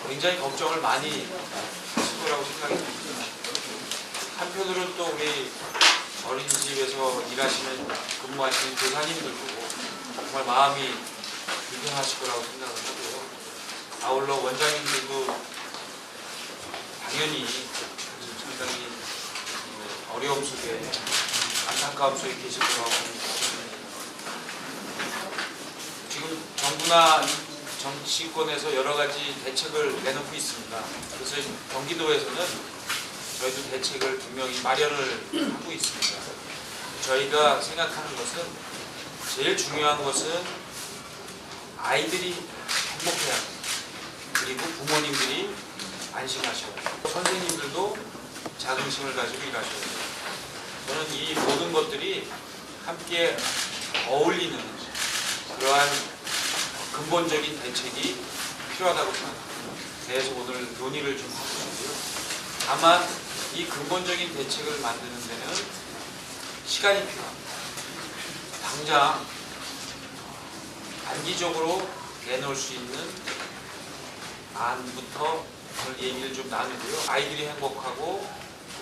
굉장히 걱정을 많이 하실 거라고 생각이 듭니다. 한편으로는 또 우리 어린이집에서 일하시는 근무하시는 교사님들도 정말 마음이 불편하실 거라고 생각을 하고요. 아울러 원장님들도 당연히 상당히 어려움 속에 안타까움 속에 계실 거라고 합니다. 지금 정부나 정치권에서 여러 가지 대책을 내놓고 있습니다. 그래서 경기도에서는 저희도 대책을 분명히 마련을 하고 있습니다. 저희가 생각하는 것은 제일 중요한 것은 아이들이 행복해야 합니다. 그리고 부모님들이 안심하셔야 합니다. 선생님들도 자긍심을 가지고 일하셔야 합니다. 저는 이 모든 것들이 함께 어울리는 그러한 근본적인 대책이 필요하다고 생각합니다. 그래서 오늘 논의를 좀 하고 싶고요. 다만 이 근본적인 대책을 만드는 데는 시간이 필요합니다. 당장 단기적으로 내놓을 수 있는 안부터 오늘 얘기를 좀 나누고요. 아이들이 행복하고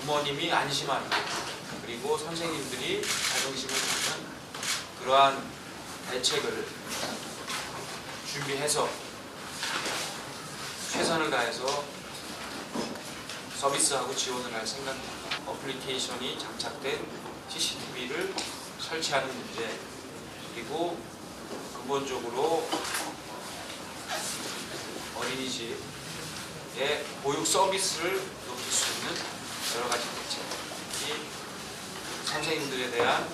부모님이 안심하는, 그리고 선생님들이 자긍심을 갖는 그러한 대책을 준비해서 최선을 다해서 서비스하고 지원을 할 생각입니다. 어플리케이션이 장착된 CCTV를 설치하는 문제, 그리고 근본적으로 어린이집의 보육 서비스를 높일 수 있는 여러 가지 대책, 이 선생님들에 대한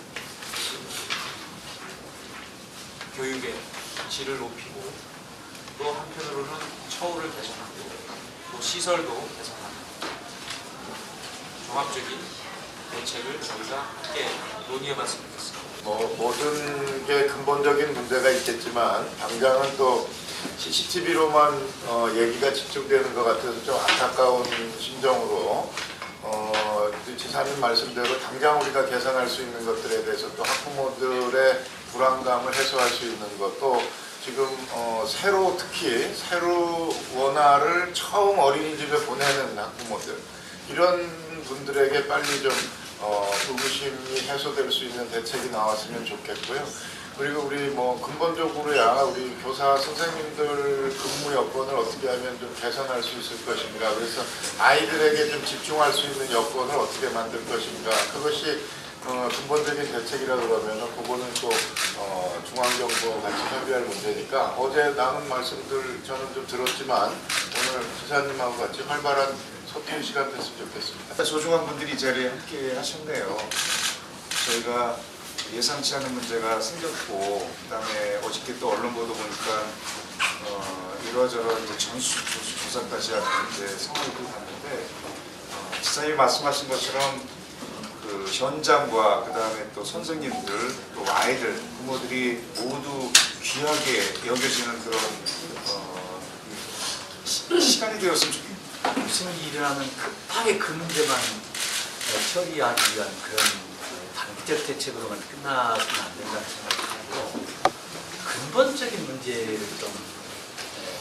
교육의 질을 높이고, 또 한편으로는 처우를 개선하고, 또 시설도 개선하는 종합적인 대책을 저희가 함께 논의해봤으면 좋겠습니다. 모든 게 근본적인 문제가 있겠지만 당장은 또 CCTV로만 얘기가 집중되는 것 같아서 좀 안타까운 심정으로 지사님 말씀대로 당장 우리가 개선할 수 있는 것들에 대해서 또 학부모들의 불안감을 해소할 수 있는 것도 지금 특히 새로 원화를 처음 어린이집에 보내는 학부모들, 이런 분들에게 빨리 좀 의구심이 해소될 수 있는 대책이 나왔으면 좋겠고요. 그리고 우리 근본적으로야 우리 교사 선생님들 근무 여건을 어떻게 하면 좀 개선할 수 있을 것인가, 그래서 아이들에게 좀 집중할 수 있는 여건을 어떻게 만들 것인가, 그것이 근본적인 대책이라고 그러면 그거는 또 중앙정부와 같이 협의할 문제니까, 어제 나눈 말씀들 저는 좀 들었지만 오늘 지사님하고 같이 활발한 소통 시간 됐으면 좋겠습니다. 소중한 분들이 이 자리에 함께 하셨네요. 저희가 예상치 않은 문제가 생겼고, 그다음에 어저께 또 언론 보도 보니까 이러저러 이제 조사까지 하는 이제 상황을 봤는데, 지사님이 말씀하신 것처럼 그 현장과 그다음에 또 선생님들, 또 아이들, 부모들이 모두 귀하게 여겨지는 그런 시간이 되었으면 좋겠습니다. 무슨 일이 일어나면 급하게 그 문제만 처리하기 위한 그런 단기적 대책으로만 끝나서는 안 된다는 생각이 들고, 근본적인 문제를 좀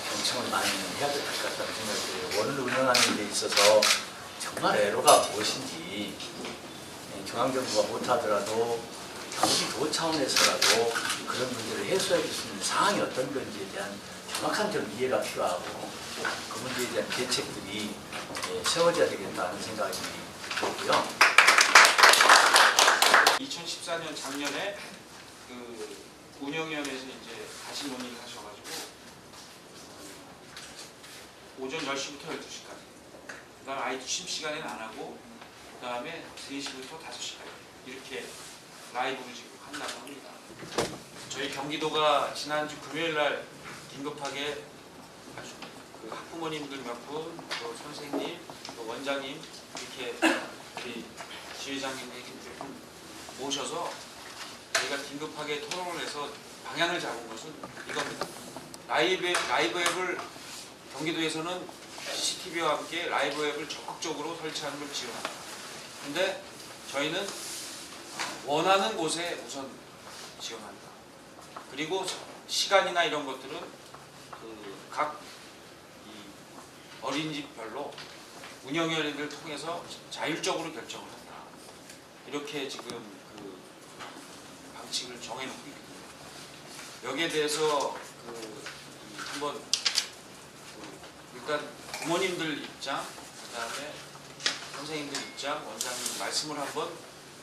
경청을 많이 해야 될 것 같다는 생각이 들어요. 원을 운영하는 데 있어서 정말 애로가 무엇인지 중앙정부가 못하더라도 경기도 차원에서라도 그런 문제를 해소해 줄 수 있는 상황이 어떤 건지에 대한 정확한 좀 이해가 필요하고, 그 문제에 대한 대책들이 세워져야 되겠다는 생각이 들고요. 2014년 작년에 그 운영위원회에서 이제 다시 논의를 하셔가지고 오전 10시부터 12시까지, 그 다음 아이들 쉼 시간에는 안 하고, 그 다음에 3시부터 5시까지 이렇게 라이브를 지금 한다고 합니다. 저희 경기도가 지난주 금요일날 긴급하게 그 학부모님들 몇 분, 또 선생님, 또 원장님, 이렇게 우리 지회장님 모셔서 저희가 긴급하게 토론을 해서 방향을 잡은 것은 이겁니다. 라이브 앱을 경기도에서는 CCTV와 함께 라이브 앱을 적극적으로 설치하는 걸 지원합니다. 근데 저희는 원하는 곳에 우선 지원한다. 그리고 시간이나 이런 것들은 각 어린이집별로 운영위원회를 통해서 자율적으로 결정을 한다. 이렇게 지금 그 방침을 정해놓고 있거든요. 여기에 대해서 한번 일단 부모님들 입장, 그다음에 선생님들 입장, 원장님 말씀을 한번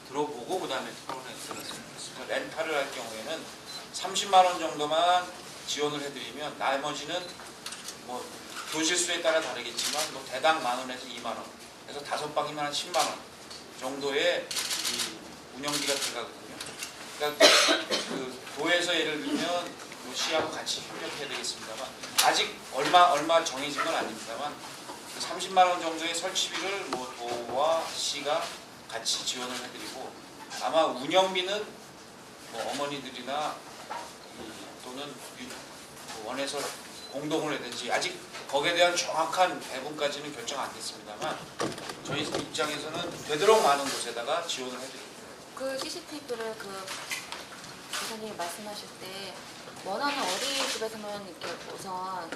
들어보고 그다음에 토론에 들어갔습니다. 렌탈을 할 경우에는 30만 원 정도만 지원을 해드리면 나머지는 뭐 교실 수에 따라 다르겠지만 뭐 대당 10,000원에서 20,000원, 그래서 5방이면 한 10만 원 정도의 이 운영비가 들어가거든요. 그러니까 그 도에서 예를 들면 뭐 시하고 같이 협력해야 되겠습니다만 아직 얼마 정해진 건 아닙니다만 그 30만 원 정도의 설치비를 뭐 도와 시가 같이 지원을 해드리고 아마 운영비는 뭐 어머니들이나 또는 원에서 공동을 하든지 아직 거기에 대한 정확한 배분까지는 결정 안 됐습니다만 저희 입장에서는 되도록 많은 곳에다가 지원을 해드립니다. 그 CCTV를 그 교사님이 말씀하실 때 원하는 어린이집에서만 이렇게 우선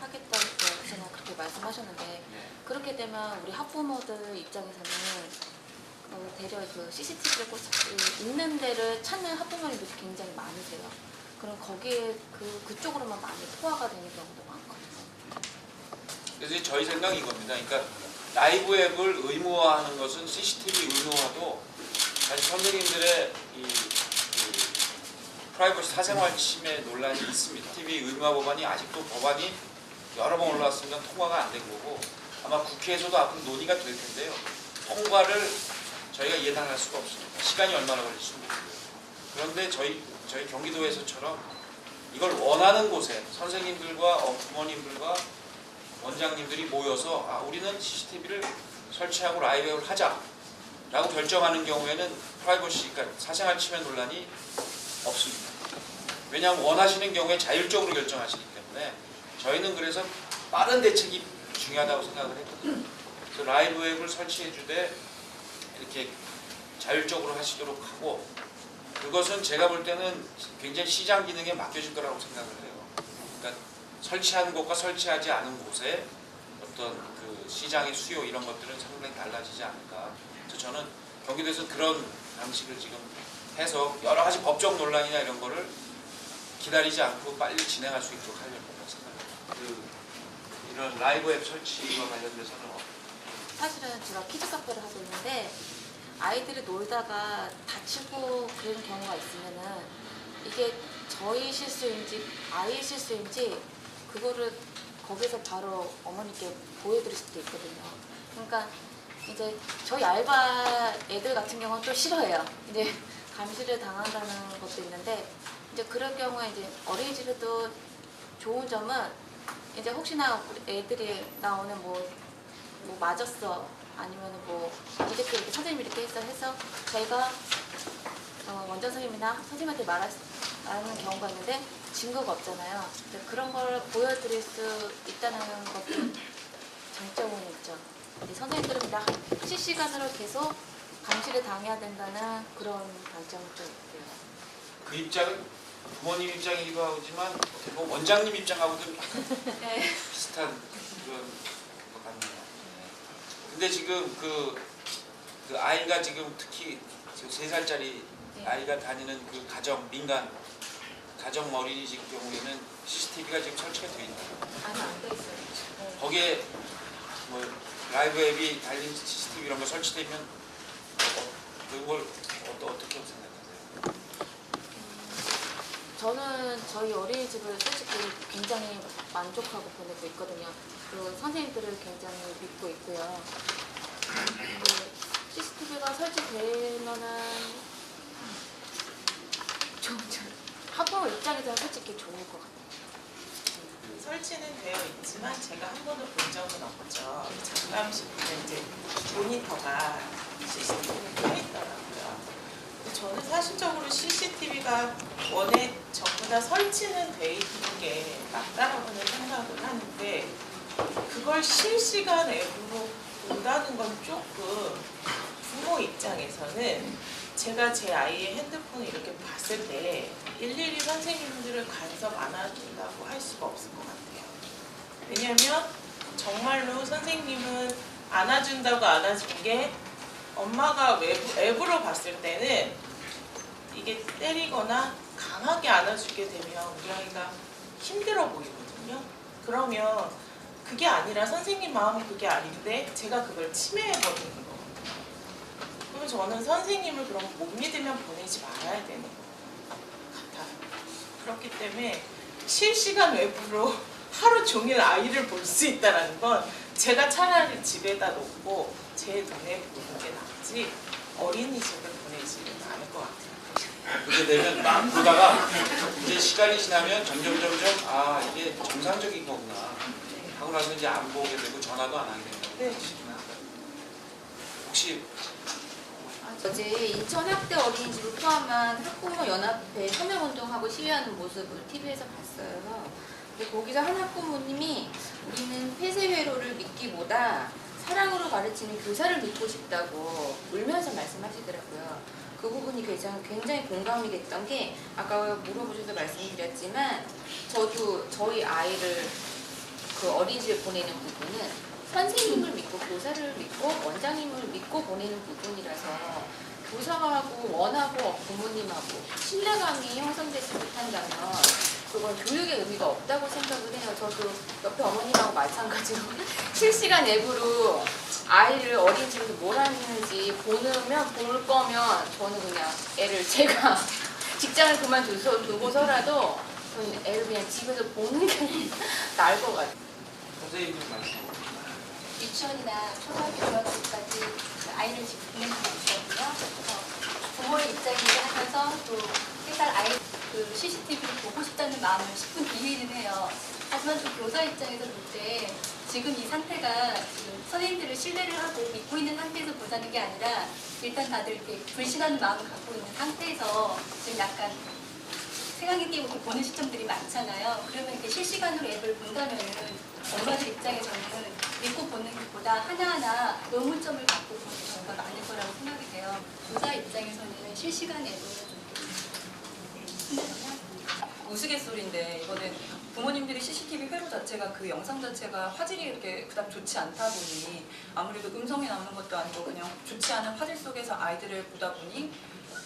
하겠다고 우선은 그렇게 말씀하셨는데 네. 그렇게 되면 우리 학부모들 입장에서는 대려 그 CCTV를 꼭 있는 데를 찾는 학부모님들이 굉장히 많으세요. 그럼 거기에 그쪽으로만 많이 포화가 되는 경우도 많거든요. 그래서 저희 생각이 이겁니다. 그러니까 라이브 앱을 의무화하는 것은 CCTV 의무화도 사실 선생님들의 이 프라이버시 사생활 침해 논란이 있습니다. CCTV 의무화 법안이 아직도 법안이 여러 번 올라왔으면 통과가 안 된 거고 아마 국회에서도 앞으로 논의가 될 텐데요. 통과를 저희가 예단할 수가 없습니다. 시간이 얼마나 걸릴지 모르고요. 그런데 저희 경기도에서처럼 이걸 원하는 곳에 선생님들과 부모님들과 원장님들이 모여서 우리는 CCTV를 설치하고 라이브를 하자라고 결정하는 경우에는 프라이버시, 그러니까 사생활 침해 논란이 없습니다. 왜냐하면 원하시는 경우에 자율적으로 결정하시기 때문에 저희는 그래서 빠른 대책이 중요하다고 생각을 했거든요. 그래서 라이브 앱을 설치해 주되 이렇게 자율적으로 하시도록 하고 그것은 제가 볼 때는 굉장히 시장 기능에 맡겨질 거라고 생각을 해요. 그러니까 설치한 곳과 설치하지 않은 곳에 어떤 그 시장의 수요 이런 것들은 상당히 달라지지 않을까. 그래서 저는 경기도에서 그런 방식을 지금 해서 여러 가지 법적 논란이나 이런 거를 기다리지 않고 빨리 진행할 수 있도록 하려고 생각합니다. 이런 라이브 앱 설치와 관련돼서는 사실은 제가 키즈 카페를 하고 있는데 아이들이 놀다가 다치고 그런 경우가 있으면은 이게 저희 실수인지 아이 실수인지 그거를 거기서 바로 어머니께 보여드릴 수도 있거든요. 그러니까 이제 저희 알바 애들 같은 경우는 또 싫어해요. 이제 감시를 당한다는 것도 있는데 이제 그럴 경우에 이제 어린이집에도 좋은 점은 이제 혹시나 애들이 나 오늘 뭐 맞았어. 아니면 뭐 이렇게 선생님이 이렇게 해서 저희가 원장 선생님이나 선생님한테 말하는 경우가 있는데 증거가 없잖아요. 그런 걸 보여드릴 수 있다는 것도 장점은 있죠. 선생님들은 다 실시간으로 계속 감시를 당해야 된다는 그런 단점은 좀 있고요. 그 입장은 부모님 입장이기도 하지만 뭐 원장님 입장하고도 약간 네. 비슷한 그런 것 같네요. 근데 지금 그 아이가 지금 특히 3살짜리 네. 아이가 다니는 그 민간 가정 어린이집 경우에는 CCTV가 지금 설치가 되어 있나요? 아니 안 돼 있어요. 네. 거기에 뭐 라이브 앱이 달린 CCTV 이런 거 설치되면 그걸 어떻게 생각하세요? 저는 저희 어린이집을 솔직히 굉장히 만족하고 보내고 있거든요. 그 선생님들을 굉장히 믿고 있고요. CCTV가 설치되면은 학부모 입장에서는 솔직히 좋을 것 같아요. 설치는 되어 있지만 제가 한 번도 본 적은 없죠. 잠깐씩은 이제 모니터가 CCTV에 켜 있더라고요. 근데 저는 사실적으로 CCTV가 원에 전부 다 설치는 돼 있는 게 맞다라고는 생각을 하는데 그걸 실시간 앱으로 본다는 건 조금 부모 입장에서는 제가 제 아이의 핸드폰을 이렇게 봤을 때 일일이 선생님들을 간섭 안 한다고 할 수가 없을 것 같아요. 왜냐하면 정말로 선생님은 안아준다고 안아준 게 엄마가 앱으로 봤을 때는 이게 때리거나 강하게 안아주게 되면 우리 아이가 힘들어 보이거든요. 그러면 그게 아니라 선생님 마음은 그게 아닌데 제가 그걸 침해해버리는 거거든요. 그럼 저는 선생님을 그럼 못 믿으면 보내지 말아야 되는 것 같아요. 그렇기 때문에 실시간 웹으로 하루 종일 아이를 볼 수 있다는 건 제가 차라리 집에다 놓고 제 눈에 보는 게 낫지 어린이집을 보내지는 않을 것 같아요. 그렇게 되면 막 보다가 이제 시간이 지나면 점점 아 이게 정상적인 거구나 하고 나서 이제 안 보게 되고 전화도 안 하게 된다고 네. 하시구나. 혹시 어제 인천학대 어린이집을 포함한 학부모 연합회 서명운동하고 시위하는 모습을 TV에서 봤어요. 근데 거기서 한 학부모님이 우리는 폐쇄회로를 믿기보다 사랑으로 가르치는 교사를 믿고 싶다고 울면서 말씀하시더라고요. 그 부분이 굉장히 공감이 됐던 게 아까 물어보셔서 말씀드렸지만 저도 저희 아이를 그 어린이집에 보내는 부분은 선생님을 믿고 교사를 믿고 원장님을 믿고 보내는 부분이라서 교사하고 원하고 부모님하고 신뢰감이 형성되지 못한다면 그건 교육의 의미가 없다고 생각을 해요. 저도 옆에 어머님하고 마찬가지로 실시간 앱으로 아이를 어린이집에서 뭘 하는지 볼 거면 저는 그냥 애를 제가 직장을 그만두고서라도 저는 애를 그냥 집에서 보는 게 나을 것 같아요. 선생님들 말씀. 유치원이나 초등학교 중학교까지 아이를 집 보내는 게 있거든요. 그래서 부모의 입장이긴 하면서 또 일단 아이 그 CCTV를 보고 싶다는 마음을 10분 이해는 해요. 하지만 또 교사 입장에서 볼 때 지금 이 상태가 지금 선생님들을 신뢰를 하고 믿고 있는 상태에서 보자는 게 아니라 일단 다들 이렇게 불신하는 마음을 갖고 있는 상태에서 지금 약간 생각이 띄고 보는 시점들이 많잖아요. 그러면 이렇게 실시간으로 앱을 본다면은 엄마들 입장에서는 믿고 보는 것보다 하나하나 의문점을 갖고 보는 경우가 많을 거라고 생각이 돼요. 교사 입장에서는 실시간 앱을 우스갯소리인데 이거는 부모님들이 CCTV 회로 자체가 그 영상 자체가 화질이 이렇게 그닥 좋지 않다 보니 아무래도 음성이 나오는 것도 아니고 그냥 좋지 않은 화질 속에서 아이들을 보다 보니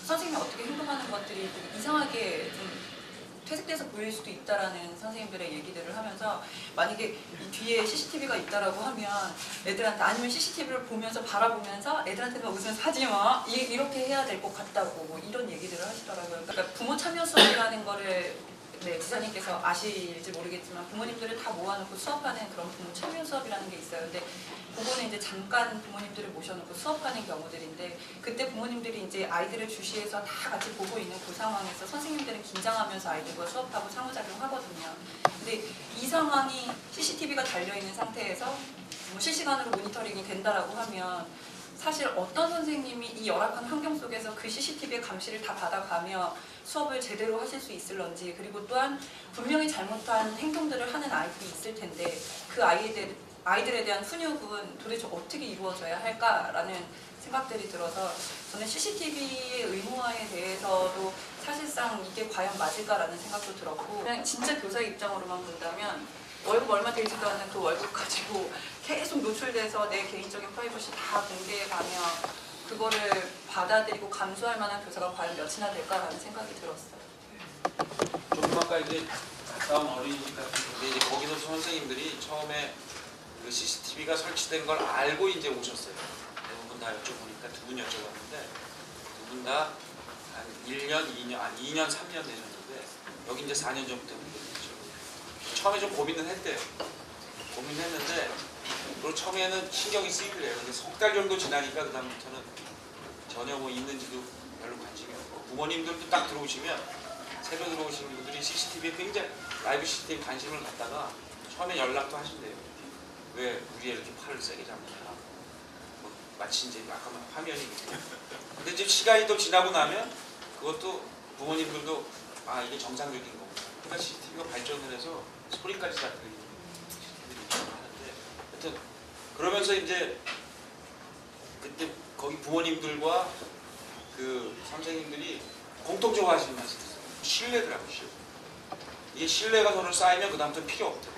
선생님이 어떻게 행동하는 것들이 되게 이상하게 좀 퇴색돼서 보일 수도 있다라는 선생님들의 얘기들을 하면서 만약에 뒤에 CCTV가 있다라고 하면 애들한테 아니면 CCTV를 보면서 바라보면서 애들한테만 웃으면서 하지 마 이렇게 해야 될 것 같다고 뭐 이런 얘기들을 하시더라고요. 그러니까 부모 참여 수업이라는 거를 네, 지사님께서 아실지 모르겠지만 부모님들을 다 모아놓고 수업하는 그런 부모 참여 수업이라는 게 있어요. 근데 그거는 이제 잠깐 부모님들을 모셔놓고 수업하는 경우들인데 그때 부모님들이 이제 아이들을 주시해서 다 같이 보고 있는 그 상황에서 선생님들은 긴장하면서 아이들과 수업하고 상호작용하거든요. 근데 이 상황이 CCTV가 달려있는 상태에서 뭐 실시간으로 모니터링이 된다라고 하면 사실 어떤 선생님이 이 열악한 환경 속에서 그 CCTV의 감시를 다 받아가며 수업을 제대로 하실 수 있을런지 그리고 또한 분명히 잘못한 행동들을 하는 아이들이 있을 텐데 그 아이들에 대한 훈육은 도대체 어떻게 이루어져야 할까라는 생각들이 들어서 저는 CCTV의 의무화에 대해서도 사실상 이게 과연 맞을까라는 생각도 들었고 그냥 진짜 교사 입장으로만 본다면 월급 얼마 되지도 않는 그 월급 가지고 계속 노출돼서 내 개인적인 프라이버시 다 공개해가며 그거를 받아들이고 감수할 만한 교사가 과연 몇이나 될까라는 생각이 들었어요. 조금 아까 이제 가까운 어린이집 같은 데인데 이제 거기서 선생님들이 처음에 그 CCTV가 설치된 걸 알고 이제 오셨어요. 대부분 다 여쭤보니까 두 분 여쭤봤는데 두 분 다 한 1년, 2년, 2년, 3년 되셨는데 여기 이제 4년 전부터 처음에 좀 고민은 했대요. 고민했는데 그리고 처음에는 신경이 쓰이더래요. 근데 석 달 정도 지나니까 그다음부터는 전혀 뭐 있는지도 별로 관심이 없고 부모님들도 딱 들어오시면 새로 들어오시는 분들이 CCTV에 굉장히 라이브 CCTV 관심을 갖다가 처음에 연락도 하신대요. 왜 우리 애 이렇게 팔을 세게 잡느냐. 뭐 마치 이제 아까 화면이거든요. 근데 이제 시간이 또 지나고 나면 그것도 부모님들도 아 이게 정상적인 거구나. 그러니까 CCTV가 발전을 해서 소리까지 다 들리는 CCTV들이 하는데 하여튼 그러면서 이제 그때 거기 부모님들과 그 선생님들이 공통적으로 하시는 말씀이 있어요. 신뢰더라고요. 신뢰. 이게 신뢰가 서로 쌓이면 그 다음부터 필요 없대요.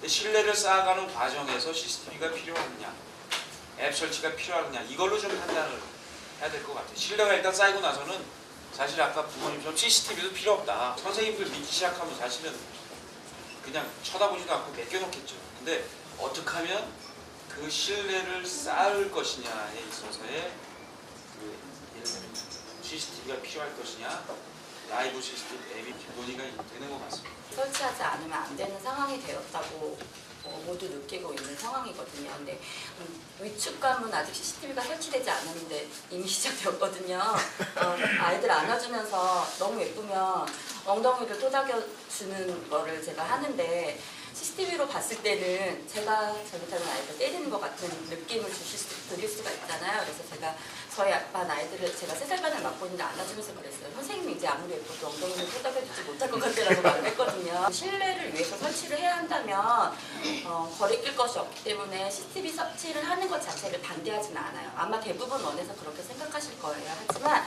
근데 신뢰를 쌓아가는 과정에서 CCTV가 필요하느냐, 앱 설치가 필요하느냐 이걸로 좀 판단을 해야 될 것 같아요. 신뢰가 일단 쌓이고 나서는 사실 아까 부모님처럼 CCTV도 필요 없다. 선생님들 믿기 시작하면 사실은 그냥 쳐다보지도 않고 맡겨놓겠죠. 근데 어떻게 하면 그 신뢰를 쌓을 것이냐에 있어서의 그 예를 들면 CCTV가 필요할 것이냐, 라이브 CCTV 앱이 논의가 되는 것 같습니다. 설치하지 않으면 안 되는 상황이 되었다고 모두 느끼고 있는 상황이거든요. 근데 위축감은 아직 CCTV가 설치되지 않았는데 이미 시작되었거든요. 아이들 안아주면서 너무 예쁘면 엉덩이를 토닥여주는 거를 제가 하는데 CCTV로 봤을 때는 제가 잘못하면 아이들 때리는 것 같은 느낌을 드릴 수가 있잖아요. 그래서 제가 저희 반 아이들을 제가 3살반을 맡고 있는데 안아주면서 그랬어요. 선생님이 이제 아무리 예뻐도 엉덩이를 토닥여주지 못할 것 같다라고 말을 했거든요. 신뢰를 위해서 설치를 해야 한다면 거리낄 것이 없기 때문에 CCTV 설치를 하는 것 자체를 반대하지는 않아요. 아마 대부분 원에서 그렇게 생각하실 거예요. 하지만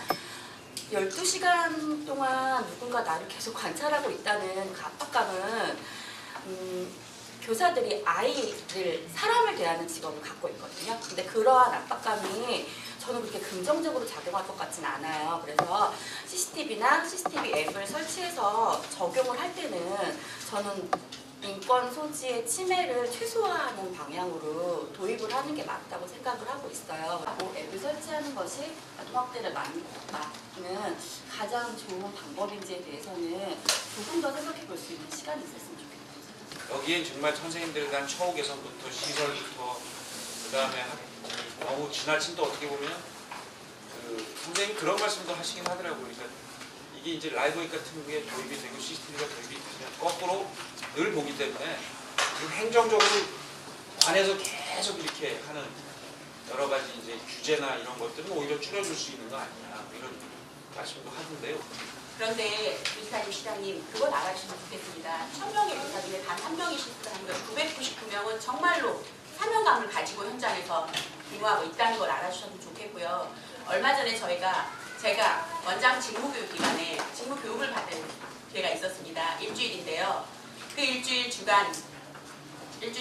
12시간 동안 누군가 나를 계속 관찰하고 있다는 그 압박감은 교사들이 아이를 사람을 대하는 직업을 갖고 있거든요. 근데 그러한 압박감이 저는 그렇게 긍정적으로 작용할 것 같지는 않아요. 그래서 CCTV나 CCTV 앱을 설치해서 적용을 할 때는 저는 인권 소지의 침해를 최소화하는 방향으로 도입을 하는 게 맞다고 생각을 하고 있어요. 앱을 설치하는 것이 아동학대를 막는 가장 좋은 방법인지에 대해서는 조금 더 생각해 볼 수 있는 시간이 있었으면 좋겠어요. 여기엔 정말 선생님들에 대한 처우 개선부터 시설부터 그다음에 너무 지나친 또 어떻게 보면 그 선생님 그런 말씀도 하시긴 하더라고요. 그러니까 이게 이제 라이브 같은 게 도입이 되고 CCTV가 도입이 되면 거꾸로 늘 보기 때문에 그 행정적으로 관해서 계속 이렇게 하는 여러 가지 이제 규제나 이런 것들은 오히려 줄여줄 수 있는 거 아니냐 이런 말씀도 하던데요. 그런데 교사님, 시장님 그걸 알아주시면 좋겠습니다. 1000명의 교사 중에 단 1명이 실수를 한 거예요. 999명은 정말로 사명감을 가지고 현장에서 근무하고 있다는 걸 알아주셔도 좋겠고요. 얼마 전에 제가 원장 직무교육 기관에 직무교육을 받은 기회가 있었습니다. 일주일인데요. 그 일주일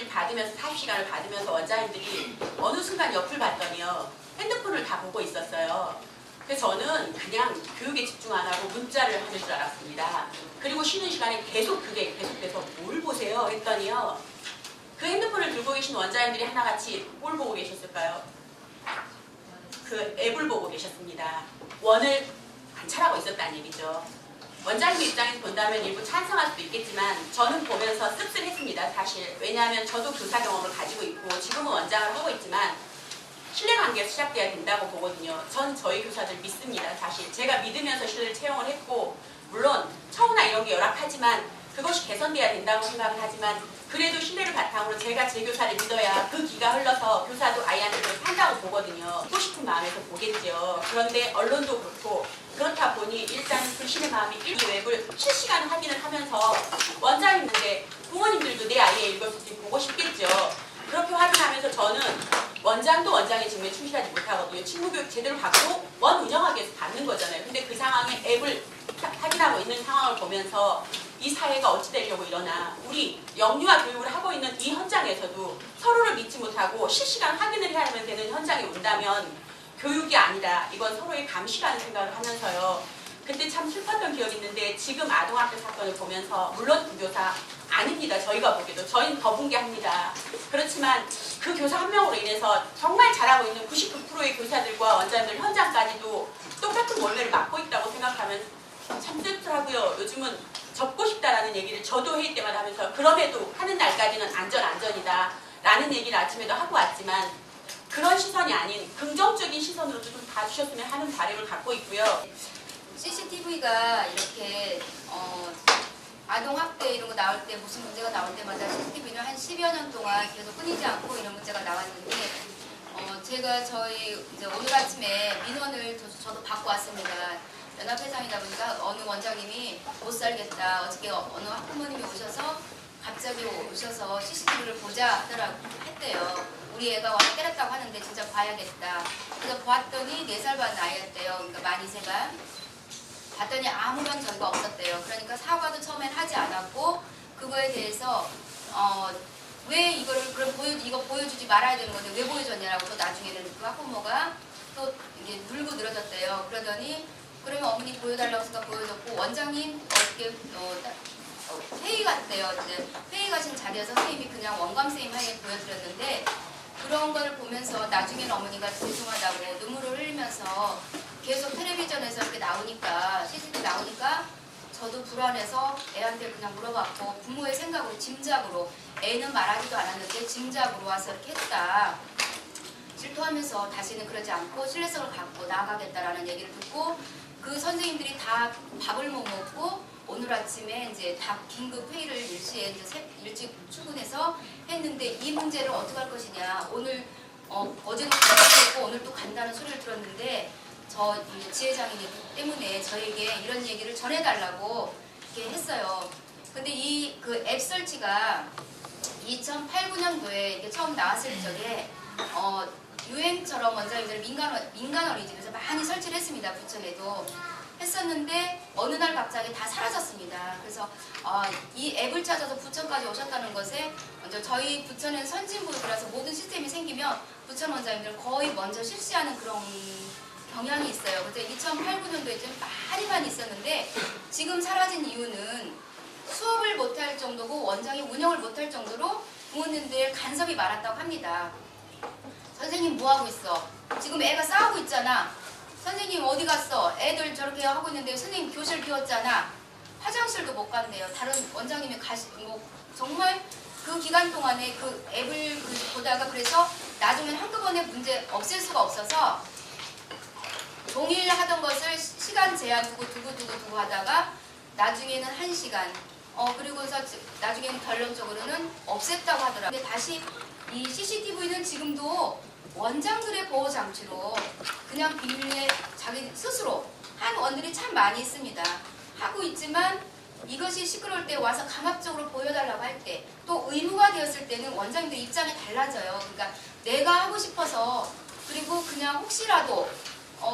받으면서 40시간을 받으면서 원장님들이 어느 순간 옆을 봤더니요. 핸드폰을 다 보고 있었어요. 그래서 저는 그냥 교육에 집중 안 하고 문자를 하는 줄 알았습니다. 그리고 쉬는 시간에 그게 계속돼서 뭘 보세요? 했더니요. 그 핸드폰을 들고 계신 원장님들이 하나같이 뭘 보고 계셨을까요? 그 앱을 보고 계셨습니다. 원을 관찰하고 있었다는 얘기죠. 원장님 입장에서 본다면 일부 찬성할 수도 있겠지만 저는 보면서 씁쓸했습니다. 사실. 왜냐하면 저도 교사 경험을 가지고 있고 지금은 원장을 하고 있지만 신뢰관계가 시작돼야 된다고 보거든요. 전 저희 교사들 믿습니다. 사실 제가 믿으면서 신뢰를 채용을 했고 물론 처우나 이런 게 열악하지만 그것이 개선돼야 된다고 생각을 하지만 그래도 신뢰를 바탕으로 제가 제 교사를 믿어야 그 기가 흘러서 교사도 아이한테 그걸 산다고 보거든요. 하고 싶은 마음에서 보겠죠. 그런데 언론도 그렇고 그렇다 보니 일단 불신의 마음이 이 웹을 실시간 확인을 하면서 원장님인데 부모님들도 내 아이의 일거수일투 보고 싶겠죠. 그렇게 확인하면서 저는 원장도 원장의 직무에 충실하지 못하거든요. 친구교육 제대로 받고 원 운영하기 위해서 받는 거잖아요. 근데 그 상황에 앱을 확인하고 있는 상황을 보면서 이 사회가 어찌 되려고 이러나 우리 영유아 교육을 하고 있는 이 현장에서도 서로를 믿지 못하고 실시간 확인을 해야 되는 현장에 온다면 교육이 아니다. 이건 서로의 감시라는 생각을 하면서요. 그때 참 슬펐던 기억이 있는데 지금 아동학대 사건을 보면서 물론 그 교사 아닙니다. 저희가 보기에도 저희는 더 붕괴합니다. 그렇지만 그 교사 한 명으로 인해서 정말 잘하고 있는 99%의 교사들과 원장님들 현장까지도 똑같은 원래를 맡고 있다고 생각하면 참 슬프더라고요. 요즘은 접고 싶다라는 얘기를 저도 회의 때마다 하면서 그럼에도 하는 날까지는 안전이다 라는 얘기를 아침에도 하고 왔지만 그런 시선이 아닌 긍정적인 시선으로 좀 봐주셨으면 하는 바람을 갖고 있고요. CCTV가 이렇게 아동학대 이런 거 나올 때 무슨 문제가 나올 때마다 CCTV는 한 10여 년 동안 계속 끊이지 않고 이런 문제가 나왔는데 제가 저희 이제 오늘 아침에 민원을 저도 받고 왔습니다. 연합회장이다 보니까 어느 원장님이 못 살겠다. 어저께 어느 학부모님이 갑자기 오셔서 CCTV를 보자 했대요. 우리 애가 와서 때렸다고 하는데 진짜 봐야겠다. 그래서 보았더니 4살 반 아이였대요. 그러니까 만 2세가. 봤더니 아무런 전가 없었대요. 그러니까 사과도 처음엔 하지 않았고 그거에 대해서 왜 이거를 그럼 이거 보여주지 말아야 되는 건데 왜 보여줬냐라고 또 나중에는 그 학부모가 또 이게 물고 늘어졌대요. 그러더니 그러면 어머니 보여달라고 해서 보여줬고 원장님 어떻게 회의 갔대요. 이제 회의 가신 자리에서 선생님이 그냥 원감 쌤 하에 보여드렸는데 그런 걸 보면서 나중에는 어머니가 죄송하다고 눈물을 흘리면서 계속 텔레비전에서 이렇게 나오니까 CCTV 나오니까 저도 불안해서 애한테 그냥 물어봤고 부모의 생각으로 짐작으로 애는 말하지도 않았는데 짐작으로 와서 이렇게 했다. 질투하면서 다시는 그러지 않고 신뢰성을 갖고 나아가겠다라는 얘기를 듣고 그 선생님들이 다 밥을 못 먹고 오늘 아침에 이제 다 긴급 회의를 일시에 이제 일찍 출근해서 했는데 이 문제를 어떻게 할 것이냐. 오늘 어제는 간다고 오늘 또 간다는 소리를 들었는데 저 지회장이기 때문에 저에게 이런 얘기를 전해달라고 이렇게 했어요. 근데 이 그 앱 설치가 2008, 9년도에 이게 처음 나왔을 적에 유행처럼 원장님들 민간 어린이집에서 많이 설치를 했습니다. 부천에도 했었는데 어느 날 갑자기 다 사라졌습니다. 그래서 이 앱을 찾아서 부천까지 오셨다는 것에 먼저 저희 부천은 선진부라서 모든 시스템이 생기면 부천 원장님들 거의 먼저 실시하는 그런 경향이 있어요. 그래서 2008, 9년도에 좀 많이 있었는데 지금 사라진 이유는 수업을 못할 정도고 원장이 운영을 못할 정도로 부모님들 간섭이 많았다고 합니다. 선생님 뭐하고 있어? 지금 애가 싸우고 있잖아. 선생님 어디 갔어? 애들 저렇게 하고 있는데 선생님 교실 비웠잖아. 화장실도 못 간대요. 다른 원장님이 정말 그 기간 동안에 그 앱을 보다가 그래서 나중엔 한꺼번에 문제 없앨 수가 없어서 동일 하던 것을 시간 제한 두고 하다가 나중에는 1시간 그리고서 나중에는 결론적으로는 없앴다고 하더라고요. 근데 다시 이 CCTV는 지금도 원장들의 보호 장치로 그냥 비밀리에 자기 스스로 한 원들이 참 많이 있습니다. 하고 있지만 이것이 시끄러울 때 와서 강압적으로 보여달라고 할 때 또 의무가 되었을 때는 원장님들 입장이 달라져요. 그러니까 내가 하고 싶어서 그리고 그냥 혹시라도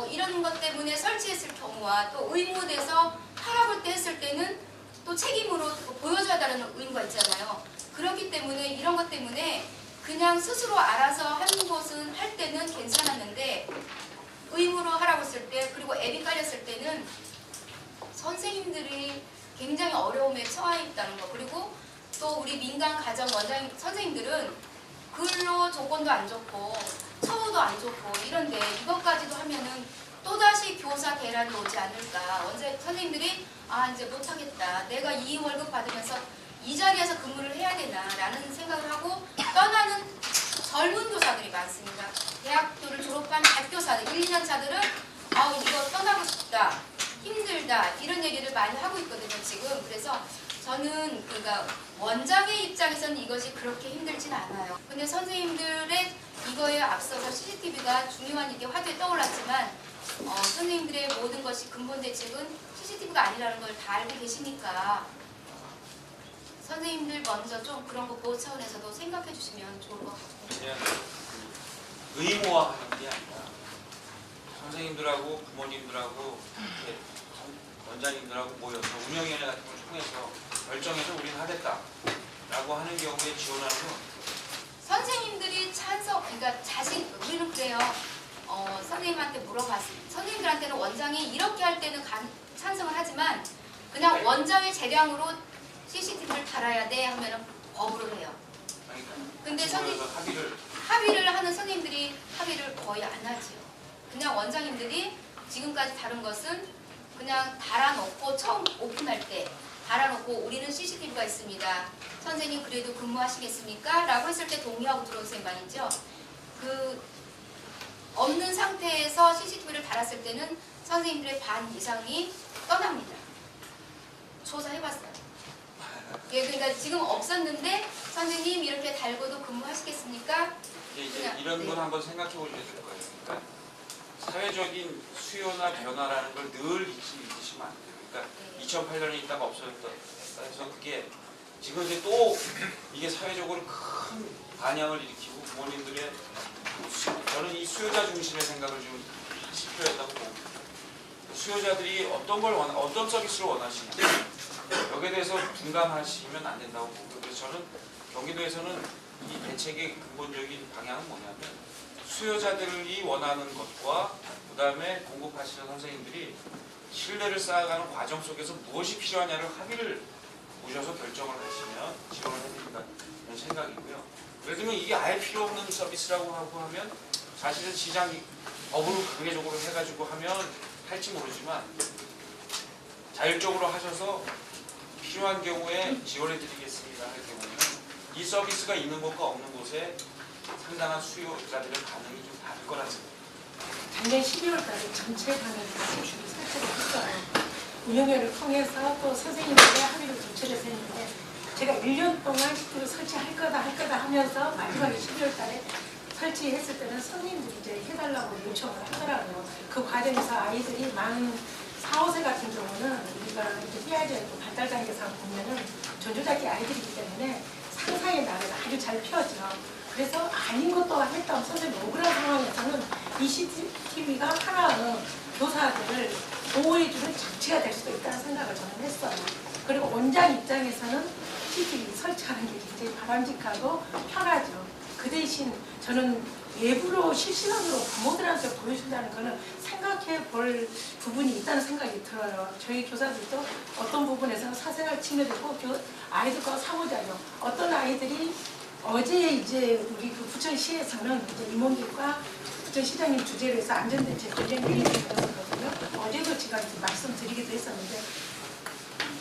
이런 것 때문에 설치했을 경우와 또 의무돼서 하라고 때 했을 때는 또 책임으로 보여줘야 되는 의무가 있잖아요. 그렇기 때문에 이런 것 때문에 그냥 스스로 알아서 하는 것은 할 때는 괜찮았는데 의무로 하라고 했을 때 그리고 앱이 깔렸을 때는 선생님들이 굉장히 어려움에 처해 있다는 거. 그리고 또 우리 민간 가정 원장님 선생님들은 근로 조건도 안 좋고 처우도 안 좋고 이런데 이것까지도 하면은 또다시 교사 대란이 오지 않을까. 선생님들이 이제 못하겠다. 내가 이 월급 받으면서 이 자리에서 근무를 해야 되나 라는 생각을 하고 떠나는 젊은 교사들이 많습니다. 대학교를 졸업한 갓교사들 1, 2년 차들은 이거 떠나고 싶다. 힘들다. 이런 얘기를 많이 하고 있거든요. 지금. 그래서 저는 그러니까 원장의 입장에서는 이것이 그렇게 힘들진 않아요. 근데 선생님들의 이거에 앞서서 CCTV가 중요한 이게 화두에 떠올랐지만 선생님들의 모든 것이 근본 대책은 CCTV가 아니라는 걸 다 알고 계시니까 선생님들 먼저 좀 그런 거 보호 차원에서도 생각해 주시면 좋을 것 같아요. 그냥 의무화하는 게 아니라 선생님들하고 부모님들하고 이렇게 원장님들하고 모여서 운영위원회 같은 걸 통해서 결정해서 우리는 하겠다라고 하는 경우에 지원하는 건 선생님들이 그러니까 우리는 그래요. 선생님한테 물어봤습니다. 선생님들한테는 원장이 이렇게 할 때는 찬성을 하지만 그냥 원장의 재량으로 CCTV를 달아야 돼 하면은 거부를 해요. 근데 합의를 하는 선생님들이 합의를 거의 안 하죠. 그냥 원장님들이 지금까지 다룬 것은 그냥 달아놓고 처음 오픈할 때 달아놓고 우리는 CCTV가 있습니다. 선생님 그래도 근무하시겠습니까? 라고 했을 때 동의하고 들어온 선생님 있죠. 없는 상태에서 CCTV를 달았을 때는 선생님들의 반 이상이 떠납니다. 조사해봤어요. 그러니까 지금 없었는데 선생님 이렇게 달고도 근무하시겠습니까? 이제 이런 건 한번 생각해 보셔야 될 거예요. 그러니까 사회적인 수요나 변화라는 걸 늘 잊으시면 안 돼요. 그러니까 2008년에 있다가 없어졌다 해서 그게 지금 이제 또 이게 사회적으로 큰 반향을 일으키고 부모님들의 저는 이 수요자 중심의 생각을 좀 하실 필요했다고 봅니다. 수요자들이 어떤 서비스를 원하시는지 여기에 대해서 분감하시면 안 된다고 보고 그래서 저는 경기도에서는 이 대책의 근본적인 방향은 뭐냐면 수요자들이 원하는 것과 그 다음에 공급하시는 선생님들이 신뢰를 쌓아가는 과정 속에서 무엇이 필요하냐를 합의를 보셔서 결정을 하시면 지원을 해드린다 이런 생각이고요. 예를 들면 이게 아예 필요 없는 서비스라고 하고 하면 사실은 시장이 법으로 강제적으로 해가지고 하면 할지 모르지만 자율적으로 하셔서 필요한 경우에 지원해 드리겠습니다 할 경우는 이 서비스가 있는 곳과 없는 곳에 상당한 수요자들의 반응이 좀 다를 거라는 생각입니다. 작년 12월까지 전체 반응이 줄이 설치를 했어요. 운영회를 통해서 또 선생님들의 합의를 조치를 했는데 제가 1년 동안 그 설치할 거다 하면서 마지막에 12월 달에 설치했을 때는 손님들이 이제 해달라고 요청을 하더라고요. 그 과정에서 아이들이 만 4, 5세 같은 경우는 우리가 이제 삐아이즈 발달 단계상 보면은 전조작기 아이들이기 때문에 상상의 나래가 아주 잘 펴죠. 그래서 아닌 것도 했다면 선생님 억울한 상황에서는 이 CCTV가 하나는 교사들을 보호해주는 장치가 될 수도 있다는 생각을 저는 했어요. 그리고 원장 입장에서는 CCTV 설치하는 게 굉장히 바람직하고 편하죠. 그 대신 저는 외부로 실시간으로 부모들한테 보여준다는 거는 생각해 볼 부분이 있다는 생각이 들어요. 저희 교사들도 어떤 부분에서는 사생활 침해도 있고 아이들과 상호작용. 어떤 아이들이 어제 이제 우리 그 부천시에서는 이제 임원들과 부천시장님 주재로 해서 안전대책 관련 회의를 열었거든요. 어제도 제가 이제 말씀드리기도 했었는데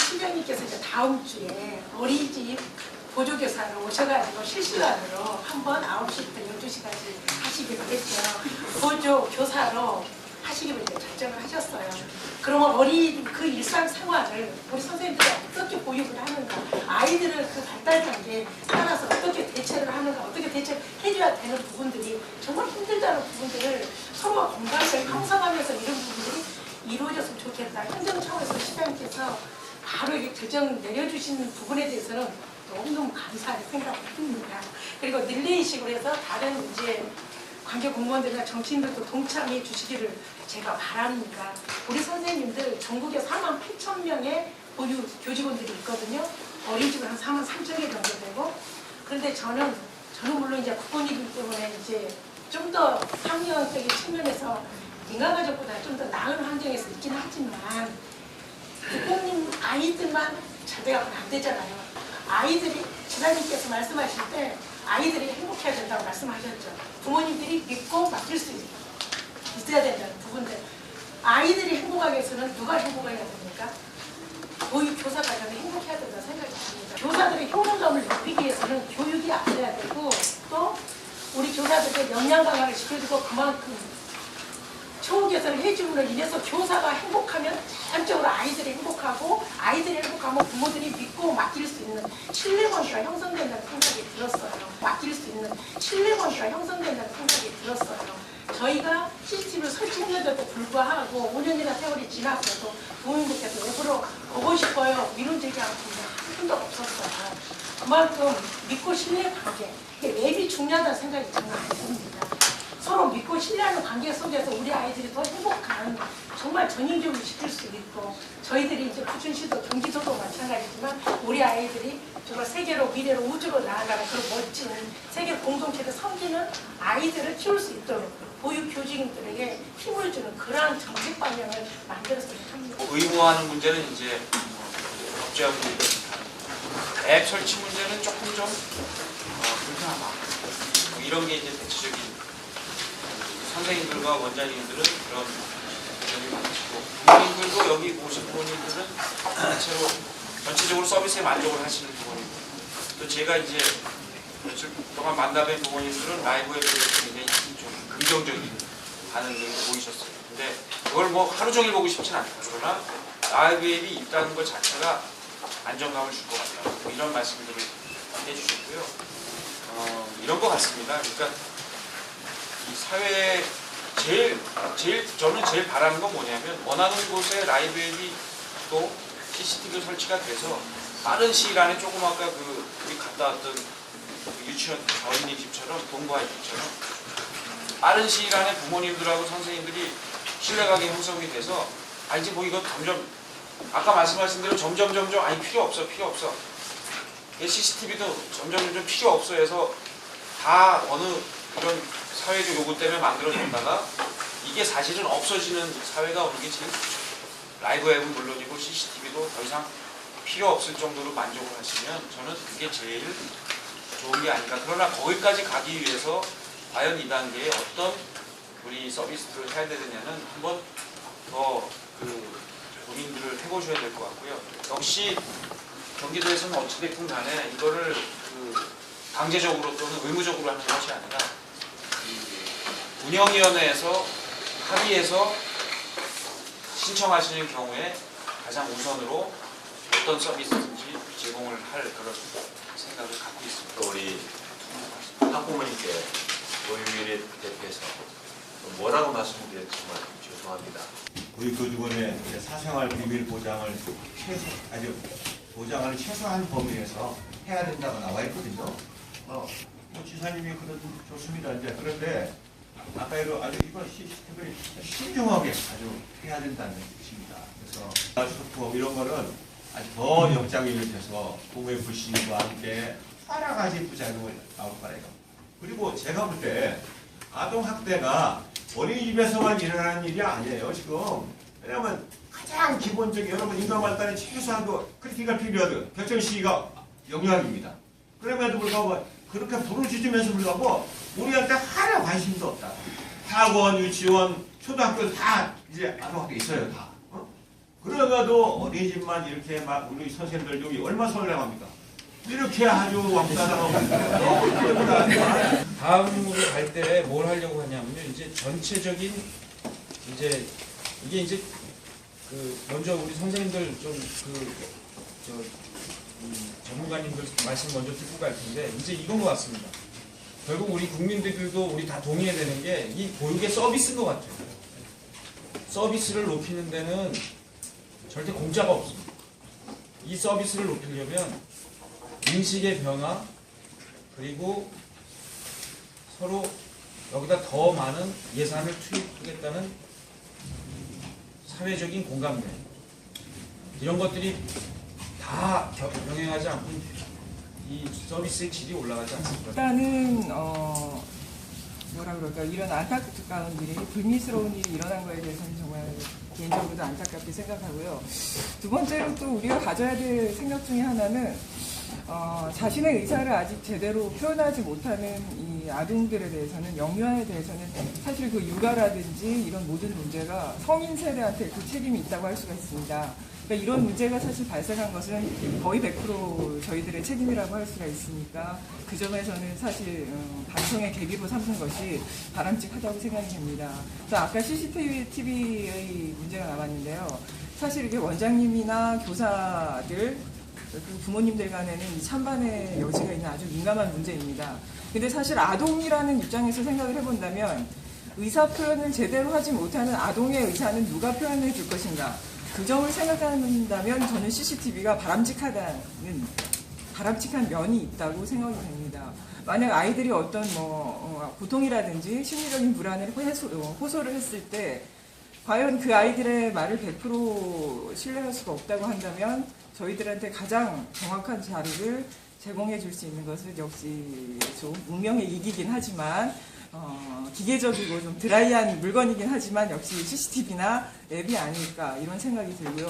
시장님께서 이제 다음 주에 어린이집 보조교사로 오셔가지고 실시간으로 한번 9시부터 12시까지 하시기로 했죠. 보조교사로 하시기로 이제 결정을 하셨어요. 그러면 어린 그 일상 생활을 우리 선생님들이 어떻게 보육을 하는가, 아이들을 그 발달 단계에 따라서 어떻게 대처를 하는가, 어떻게 대처해줘야 되는 부분들이 정말 힘들다는 부분들을 서로가 공감을 형성하면서 이런 부분들이 이루어졌으면 좋겠다. 행정청에서 시장님께서 바로 이렇게 결정 내려주시는 부분에 대해서는 너무너무 감사하게 생각을 합니다. 그리고 릴레이식으로 해서 다른 이제 관계 공무원들이나 정치인들도 동참해 주시기를 제가 바랍니다. 우리 선생님들 전국에 48,000명의 보육 교직원들이 있거든요. 어린이집은 한 43,000개 정도 되고, 그런데 저는 물론 이제 국공립이기 때문에 이제 좀 더 학력적인 측면에서 인간가족보다 좀 더 나은 환경에서 있긴 하지만 국공립 아이들만 잘 돼가면 안 되잖아요. 아이들이 지사님께서 말씀하실 때 아이들이 행복해야 된다고 말씀하셨죠. 부모님들이 믿고 맡길 수 있어야 된다는 부분들. 아이들이 행복하기 위해서는 누가 행복해야 됩니까? 보육 교사 과정이 행복해야 된다고 생각이 듭니다. 교사들의 효능감을 높이기 위해서는 교육이 앞서야 되고, 또 우리 교사들의 역량 강화를 시켜주고 그만큼 초우 개선을 해줌으로 인해서 교사가 행복하면 자연적으로 아이들이 행복하고, 아이들이 행복하면 부모들이 믿고 맡길 수 있는 신뢰관계가 형성된다는 생각이 들었어요. 맡길 수 있는 신뢰관계가 형성된다는 생각이 들었어요. 저희가 CCTV를 설치했는데도 불구하고 5년이나 세월이 지났어도 부모님들께서 옆으로 보고 싶어요. 민원 제기하는 분들 한 분도 없었어요. 그만큼 믿고 신뢰관계, 이게 랩이 중요하다는 생각이 정말 듭니다. 서로 믿고 신뢰하는 관계 속에서 우리 아이들이 더 행복한, 정말 전인교육을 시킬 수 있고, 저희들이 이제 부천시도 경기도도 마찬가지지만 우리 아이들이 정말 세계로, 미래로, 우주로 나아가는 그런 멋진 세계 공동체를 섬기는 아이들을 키울 수 있도록 보육 교직원들에게 힘을 주는 그러한 정책 방향을 만들었으면 합니다. 의무화하는 문제는 이제 법제하고 앱 설치 문제는 조금 좀 불편하다. 이런 게 이제 대체적인 선생님들과 원장님들은 그런 의견을 많으시고, 부모님들도 여기 오신 부모님들은 전체적으로 서비스에 만족을 하시는 부모님들, 또 제가 이제 며칠 동안 만나뵌 부모님들은 라이브에 대해서 굉장히 좀 긍정적인 반응을 보이셨어요. 근데 그걸 뭐 하루 종일 보고 싶진 않다. 그러나 라이브 앱이 있다는 것 자체가 안정감을 줄 것 같다. 뭐 이런 말씀들을 해주셨고요. 이런 것 같습니다. 그러니까 이 사회에 저는 제일 바라는 건 뭐냐면, 원하는 곳에 라이브 앱이 또 CCTV 설치가 돼서 빠른 시일 안에 조금 아까 우리 갔다 왔던 유치원 어린이집처럼 동부아이집처럼 빠른 시일 안에 부모님들하고 선생님들이 신뢰관계 형성이 돼서 이제 뭐 이거 점점 아까 말씀하신 대로 점점 아니 필요 없어 CCTV도 점점 필요 없어 해서 다 어느 이런 사회적 요구 때문에 만들어졌다가 이게 사실은 없어지는 사회가 오는 게 제일 좋죠. 라이브 앱은 물론이고 CCTV도 더 이상 필요 없을 정도로 만족을 하시면 저는 그게 제일 좋은 게 아닌가. 그러나 거기까지 가기 위해서 과연 이 단계에 어떤 우리 서비스를 해야 되느냐는 한번 더 고민들을 해보셔야 될 것 같고요. 역시 경기도에서는 어찌됐든 간에 이거를 강제적으로 또는 의무적으로 하는 것이 아니라 운영위원회에서 합의해서 신청하시는 경우에 가장 우선으로 어떤 서비스든지 제공을 할 그런 생각을 갖고 있습니다. 우리 학부모님께 고유일에 대표해서 뭐라고 말씀드려도 정말 죄송합니다. 우리 교직원의 사생활 비밀 보장을 보장을 최소한 범위에서 해야 된다고 나와 있거든요. 지사님이 그래도 좋습니다. 이제 그런데 아까 아주 이번 시스템을 신중하게 아주 해야 된다는 뜻입니다. 그래서 소품 이런 거는 아주 더 역장일이 돼서 부모의 불신과 함께 여러 가지 부작용을 나올 거예요. 그리고 제가 볼 때 아동학대가 어린이집에서만 일어나는 일이 아니에요, 지금. 왜냐하면 가장 기본적인 여러분 인간발달의 최소한도 크리티컬 피리어드, 격전 시기가 영역입니다. 그럼에도 불구하고 그렇게 부르짖으면서 불구하고 우리한테 하나 관심도 없다. 학원, 유치원, 초등학교 다 이제 아동학대 있어요, 다. 그러다도 어린이집만 이렇게 막 우리 선생님들 여기 얼마나 설레합니까? 이렇게 아주 왕따당하고 다음으로 갈 때 뭘 하려고 하냐면요. 이제 전체적인 이제 이게 먼저 우리 선생님들 전문가님들 말씀 먼저 듣고 갈 텐데 이제 이건 것 같습니다. 결국 우리 국민들도 우리 다 동의해야 되는 게 이 교육의 서비스인 것 같아요. 서비스를 높이는 데는 절대 공짜가 없습니다. 이 서비스를 높이려면 인식의 변화 그리고 서로 여기다 더 많은 예산을 투입하겠다는 사회적인 공감대 이런 것들이 다 병행하지 않고 이 서비스의 질이 올라가지 않습니다. 일단은 뭐라 그럴까 이런 안타까운 일이 불미스러운 일이 일어난 거에 대해서는 정말 개인적으로도 안타깝게 생각하고요. 두 번째로 또 우리가 가져야 될 생각 중에 하나는 자신의 의사를 아직 제대로 표현하지 못하는 이 아동들에 대해서는 영유아에 대해서는 사실 그 육아라든지 이런 모든 문제가 성인 세대한테 그 책임이 있다고 할 수가 있습니다. 그러니까 이런 문제가 사실 발생한 것은 거의 100% 저희들의 책임이라고 할 수가 있으니까 그 점에서는 사실 반성의 계기로 삼는 것이 바람직하다고 생각이 됩니다. 그래서 아까 CCTV의 문제가 나왔는데요. 사실 이게 원장님이나 교사들 그 부모님들 간에는 이 찬반의 여지가 있는 아주 민감한 문제입니다. 근데 사실 아동이라는 입장에서 생각을 해본다면 의사 표현을 제대로 하지 못하는 아동의 의사는 누가 표현해 줄 것인가? 그 점을 생각한다면 저는 CCTV가 바람직한 면이 있다고 생각이 됩니다. 만약 아이들이 어떤 고통이라든지 심리적인 불안을 호소를 했을 때 과연 그 아이들의 말을 100% 신뢰할 수가 없다고 한다면 저희들한테 가장 정확한 자료를 제공해 줄 수 있는 것은 역시 좀 운명의 이기긴 하지만 기계적이고 좀 드라이한 물건이긴 하지만 역시 CCTV나 앱이 아닐까 이런 생각이 들고요.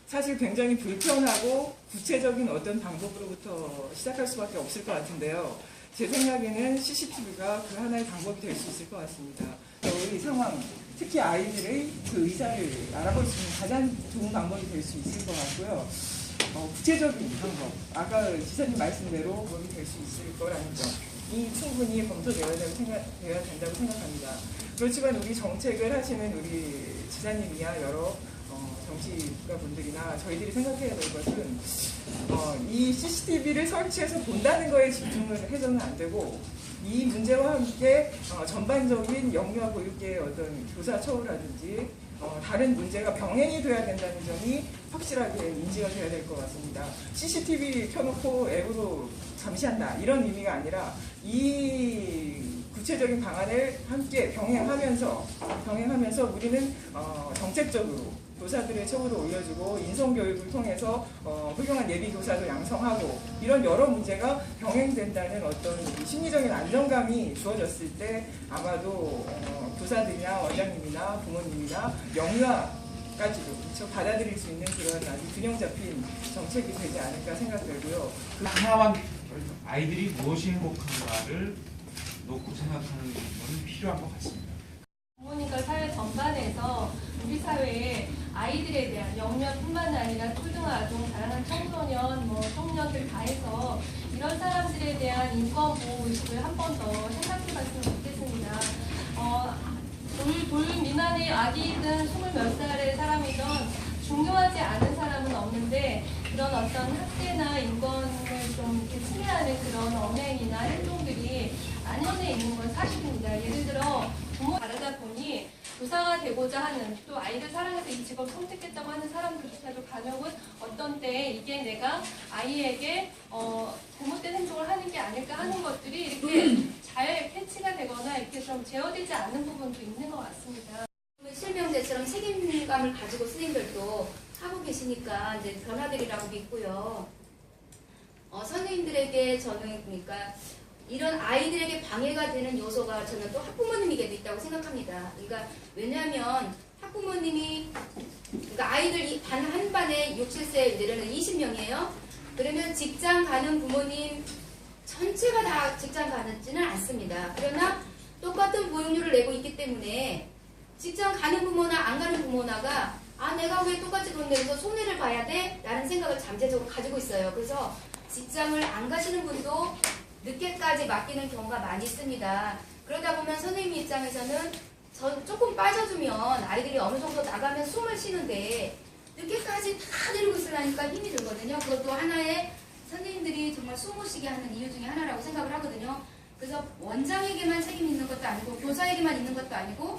사실 굉장히 불편하고 구체적인 어떤 방법으로부터 시작할 수밖에 없을 것 같은데요. 제 생각에는 CCTV가 그 하나의 방법이 될 수 있을 것 같습니다. 우리 상황, 특히 아이들의 그 의사를 알아볼 수 있는 가장 좋은 방법이 될 수 있을 것 같고요. 구체적인 방법, 아까 지사님 말씀대로 그것이 될 수 있을 거라는 점이 충분히 검토되어야 된다고 생각합니다. 그렇지만 우리 정책을 하시는 우리 지사님이야 여러 정치가 분들이나 저희들이 생각해야 될 것은 이 CCTV를 설치해서 본다는 거에 집중을 해서는 안 되고 이 문제와 함께 전반적인 영유아 보육계의 어떤 교사 처우라든지 다른 문제가 병행이 돼야 된다는 점이 확실하게 인지가 돼야 될 것 같습니다. CCTV 켜놓고 앱으로 감시한다 이런 의미가 아니라 이 구체적인 방안을 함께 병행하면서 우리는 정책적으로 교사들의 처우도 올려주고 인성교육을 통해서 훌륭한 예비교사도 양성하고 이런 여러 문제가 병행된다는 어떤 심리적인 안정감이 주어졌을 때 아마도 교사들이나 원장님이나 부모님이나 영유아까지도 받아들일 수 있는 그런 아주 균형 잡힌 정책이 되지 않을까 생각되고요. 하나만 아이들이 무엇이 행복한가를 놓고 생각하는 것은 필요한 것 같습니다. 부모님과 사회 전반에서 우리 사회에 아이들에 대한 영유아뿐만 아니라 초등아동, 다양한 청소년, 청년들 다 해서 이런 사람들에 대한 인권 보호 의식을 한 번 더 생각해봤으면 좋겠습니다. 돌 미만의 아기든 20몇 살의 사람이든 중요하지 않은 사람은 없는데 그런 어떤 학대나 인권을 좀 이렇게 침해하는 그런 언행이나 행동들이 안면에 있는 건 사실입니다. 예를 들어 부모 다르다 보니 교사가 되고자 하는 또 아이를 사랑해서 이 직업 선택했다고 하는 사람들조차도 간혹은 어떤 때 이게 내가 아이에게 잘못된 행동을 하는 게 아닐까 하는 것들이 이렇게 잘 캐치가 되거나 이렇게 좀 제어되지 않는 부분도 있는 것 같습니다. 실명제처럼 책임감을 가지고 선생님들도 하고 계시니까 이제 변화되리라고 믿고요. 선생님들에게 저는 그러니까 이런 아이들에게 방해가 되는 요소가 저는 또 학부모님에게도 있다고 생각합니다. 그러니까 왜냐하면 학부모님이 그러니까 아이들 한 반에 6, 7세 내려는 20명이에요. 그러면 직장 가는 부모님 전체가 다 직장 가지는 않습니다. 그러나 똑같은 보육료를 내고 있기 때문에 직장 가는 부모나 안 가는 부모나가 내가 왜 똑같이 돈 내면서 손해를 봐야 돼? 라는 생각을 잠재적으로 가지고 있어요. 그래서 직장을 안 가시는 분도 늦게까지 맡기는 경우가 많이 있습니다. 그러다 보면 선생님 입장에서는 조금 빠져주면 아이들이 어느 정도 나가면 숨을 쉬는데 늦게까지 다 데리고 있으려니까 힘이 들거든요. 그것도 하나의 선생님들이 정말 숨 못 쉬게 하는 이유 중에 하나라고 생각을 하거든요. 그래서 원장에게만 책임이 있는 것도 아니고 교사에게만 있는 것도 아니고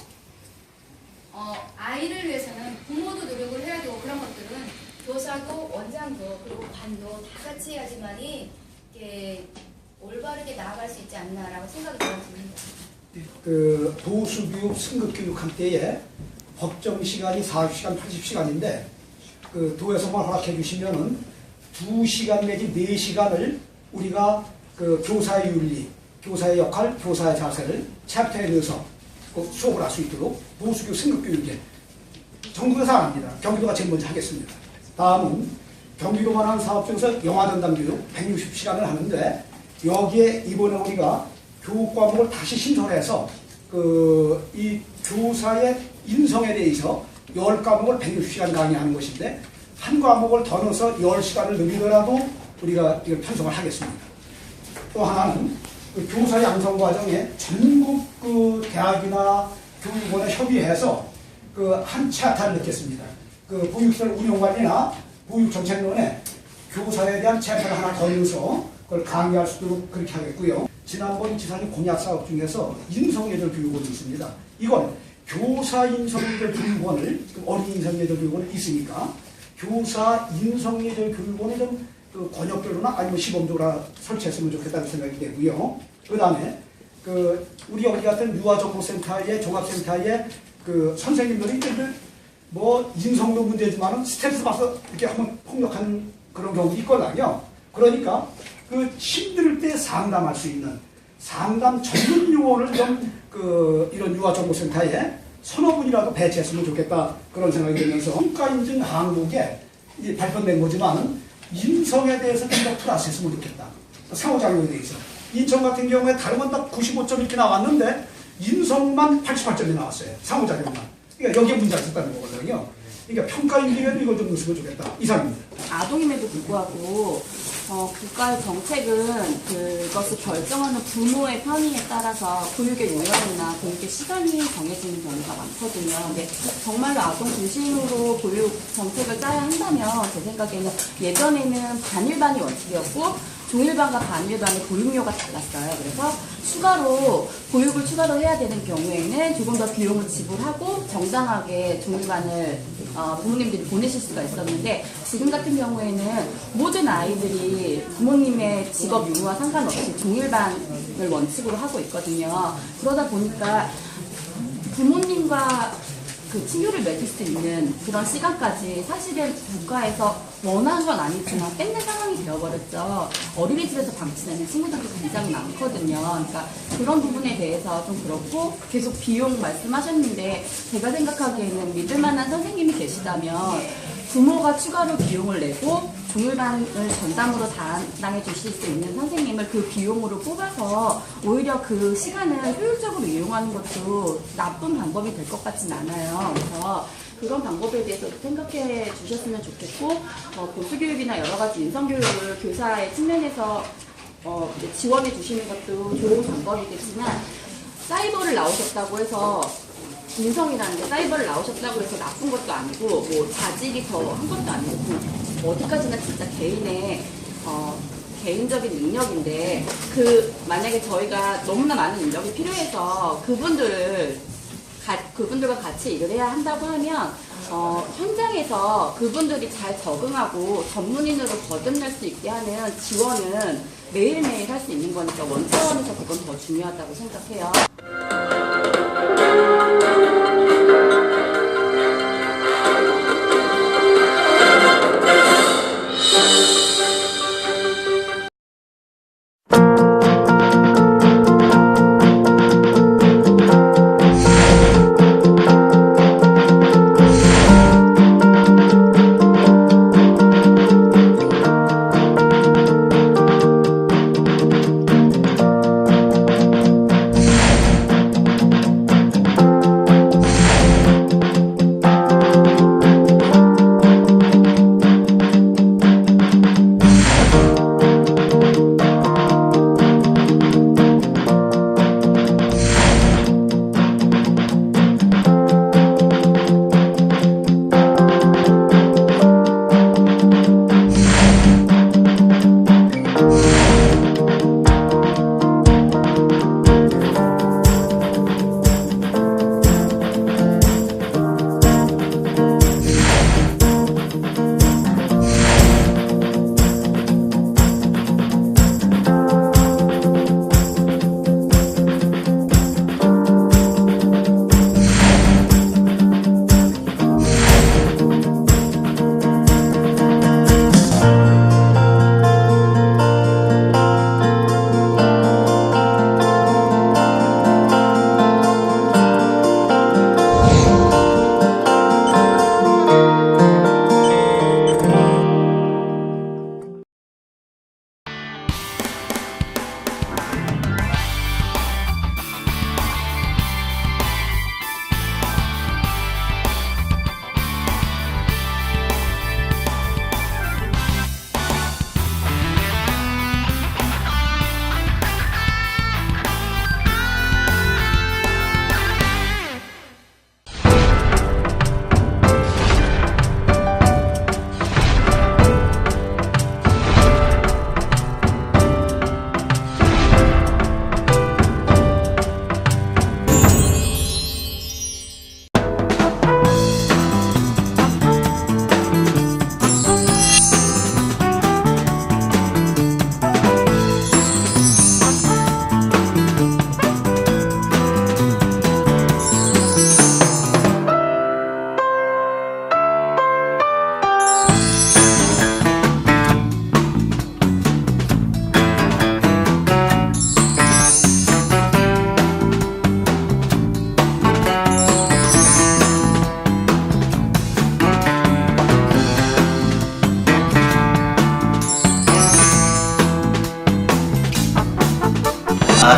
아이를 위해서는 부모도 노력을 해야 되고 그런 것들은 교사도 원장도 그리고 관도 다 같이 해야지만이 이렇게 올바르게 나아갈 수 있지 않나라고 생각이 들었습니다. 보수교육, 승급교육할 때에 법정 시간이 40시간, 80시간인데 도에서만 허락해 주시면은 2시간 내지 4시간을 우리가 교사의 윤리, 교사의 역할, 교사의 자세를 챕터에 넣어서 수업을 할 수 있도록 보수교육, 승급교육에 전국에서 안 합니다. 경기도가 제일 먼저 하겠습니다. 다음은 경기도만 한 사업 중에서 영아전담 교육 160시간을 하는데 여기에 이번에 우리가 교육 과목을 다시 신설해서 이 교사의 인성에 대해서 10과목을 160시간 강의하는 것인데 한 과목을 더 넣어서 10시간을 늘리더라도 우리가 이걸 편성을 하겠습니다. 또 하나는 교사 양성 과정에 전국 대학이나 교육원에 협의해서 한 차타를 넣겠습니다. 보육시설 운영관리나 보육정책론에 교사에 대한 챕터를 하나 더 넣어서 그걸 강의할 수 있도록 그렇게 하겠고요. 지난번 지사님 공약 사업 중에서 인성예절 교육원이 있습니다. 이건 교사 인성예절 교육원을 지금 어린이 인성예절 교육원이 있으니까 교사 인성예절 교육원을 좀 권역별로나 아니면 시범적으로 설치했으면 좋겠다는 생각이 되고요. 그 다음에 우리 여기 같은 유아정보센터의 종합센터의 선생님들이 인성도 문제지만은 스트레스 받아서 이렇게 한번 폭력하는 그런 경우도 있거든요. 그러니까 힘들 때 상담할 수 있는 상담 전문 요원을 좀 이런 유아정보센터에 서너 분이라도 배치했으면 좋겠다 그런 생각이 들면서 평가인증 항목에 발표된 거지만 인성에 대해서 좀 더 플러스했으면 좋겠다. 상호작용에 대해서 인천 같은 경우에 다른 건 다 95점 이렇게 나왔는데 인성만 88점이 나왔어요. 상호작용만. 그러니까 여기에 문제가 있었다는 거거든요. 그러니까 평가인증에도 이걸 좀 넣으면 좋겠다. 이상입니다. 아동임에도 불구하고 국가의 정책은 그것을 결정하는 부모의 편의에 따라서 교육의 요령이나 교육의 시간이 정해지는 경우가 많거든요. 근데 정말로 아동 중심으로 교육 정책을 짜야 한다면 제 생각에는 예전에는 반일반이 원칙이었고 종일반과 반일반의 보육료가 달랐어요. 그래서 보육을 추가로 해야 되는 경우에는 조금 더 비용을 지불하고 정당하게 종일반을 부모님들이 보내실 수가 있었는데 지금 같은 경우에는 모든 아이들이 부모님의 직업 유무와 상관없이 종일반을 원칙으로 하고 있거든요. 그러다 보니까 부모님과 그 친교를 맺을 수 있는 그런 시간까지 사실은 국가에서 원하는 건 아니지만 뺏는 상황이 되어버렸죠. 어린이집에서 방치되는 친구들도 굉장히 많거든요. 그러니까 그런 부분에 대해서 좀 그렇고 계속 비용 말씀하셨는데 제가 생각하기에는 믿을 만한 선생님이 계시다면 부모가 추가로 비용을 내고 종일반을 전담으로 담당해 주실 수 있는 선생님을 그 비용으로 뽑아서 오히려 그 시간을 효율적으로 이용하는 것도 나쁜 방법이 될 것 같진 않아요. 그래서 그런 방법에 대해서 생각해 주셨으면 좋겠고 보수교육이나 여러 가지 인성교육을 교사의 측면에서 지원해 주시는 것도 좋은 방법이겠지만 사이버를 나오셨다고 해서 인성이라는 게 사이버를 나오셨다고 해서 나쁜 것도 아니고 뭐 자질이 더 한 것도 아니고 어디까지나 진짜 개인의 개인적인 능력인데 만약에 저희가 너무나 많은 인력이 필요해서 그분들과 같이 일을 해야 한다고 하면 현장에서 그분들이 잘 적응하고 전문인으로 거듭날 수 있게 하는 지원은 매일매일 할 수 있는 거니까 원차원에서 그건 더 중요하다고 생각해요.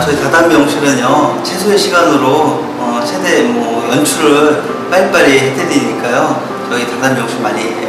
저희 다단미용실은요 최소의 시간으로 최대 연출을 빨리빨리 해드리니까요 저희 다단미용실 많이